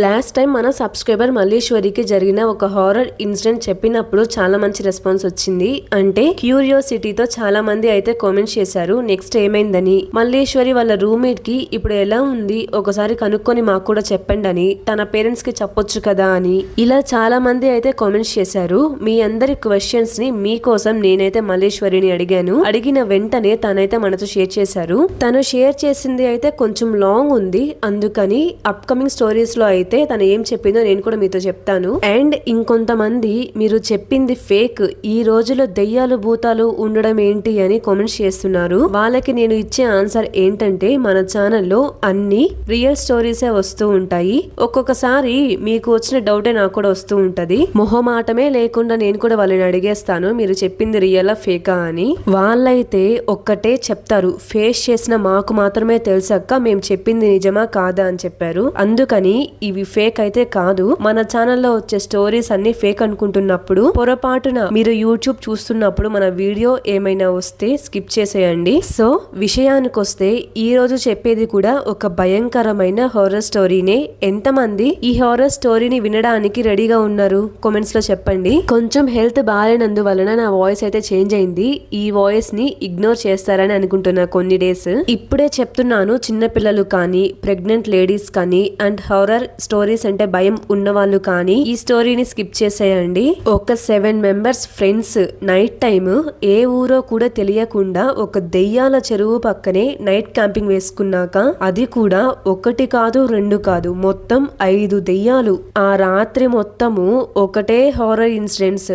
Last time మన subscriber మల్లీశ్వరికి జరిగిన ఒక హారర్ ఇన్సిడెంట్ చెప్పినప్పుడు చాలా మంచి రెస్పాన్స్ వచ్చింది. అంటే క్యూరియాసిటీతో చాలా మంది అయితే కామెంట్స్ చేశారు నెక్స్ట్ ఏమైందని, మల్లీశ్వరి వాళ్ళ రూమ్మేట్ కి ఇప్పుడు ఎలా ఉంది ఒకసారి కనుక్కొని మాకు కూడా చెప్పండి అని, తన పేరెంట్స్ కి చెప్పొచ్చు కదా అని, ఇలా చాలా మంది అయితే కామెంట్స్ చేశారు. మీ అందరి క్వశ్చన్స్ ని మీకోసం నేనైతే మల్లీశ్వరిని అడిగాను. అడిగిన వెంటనే తనైతే మనతో షేర్ చేశారు. తను షేర్ చేసింది అయితే కొంచెం లాంగ్ ఉంది, అందుకని అప్కమింగ్ స్టోరీస్ లో అయితే తను ఏం చెప్పిందో నేను కూడా మీతో చెప్తాను. అండ్ ఇంకొంతమంది మీరు చెప్పింది ఫేక్, ఈ రోజులో దెయ్యాలు భూతాలు ఉండడం ఏంటి అని కామెంట్స్ చేస్తున్నారు. వాళ్ళకి నేను ఇచ్చే ఆన్సర్ ఏంటంటే మన ఛానల్లో అన్ని రియల్ స్టోరీసే వస్తూ ఉంటాయి. ఒక్కొక్కసారి మీకు వచ్చిన డౌటే నాకు కూడా వస్తూ ఉంటది. మొహమాటమే లేకుండా నేను కూడా వాళ్ళని అడిగేస్తాను మీరు చెప్పింది రియలా ఫేకా అని. వాళ్ళైతే ఒక్కటే చెప్తారు, ఫేస్ చేసిన మాకు మాత్రమే తెలుసక్క మేము చెప్పింది నిజమా కాదా అని చెప్పారు. అందుకని ఇవి ఫేక్ అయితే కాదు. మన ఛానల్లో వచ్చే స్టోరీస్ అన్ని ఫేక్ అనుకుంటున్నప్పుడు పొరపాటున మీరు యూట్యూబ్ చూస్తున్నప్పుడు మన వీడియో ఏమైనా వస్తే స్కిప్ చేసేయండి. సో విషయానికి వస్తే ఈ రోజు చెప్పేది కూడా ఒక భయంకరమైన హారర్ స్టోరీనే. ఎంతమంది ఈ హారర్ స్టోరీని వినడానికి రెడీగా ఉన్నారు కామెంట్స్ లో చెప్పండి. కొంచెం హెల్త్ బాగాలేనందువలన నా వాయిస్ అయితే చేంజ్ అయింది. ఈ వాయిస్ ని ఇగ్నోర్ చేస్తారని అనుకుంటున్నా కొన్ని డేస్. ఇప్పుడే చెప్తున్నాను, చిన్న పిల్లలు కానీ ప్రెగ్నెంట్ లేడీస్ కానీ అండ్ హారర్ స్టోరీస్ అంటే భయం ఉన్న వాళ్ళు కానీ ఈ స్టోరీని స్కిప్ చేసేయండి. ఒక 7 మెంబర్స్ ఫ్రెండ్స్ నైట్ టైమ్ ఏ ఊరో కూడా తెలియకుండా ఒక దెయ్యాల చెరువు పక్కనే నైట్ క్యాంపింగ్ వేసుకున్నాక, అది కూడా 1 కాదు 2 కాదు మొత్తం 5 దెయ్యాలు. ఆ రాత్రి మొత్తము ఒకటే హారర్ ఇన్సిడెంట్స్.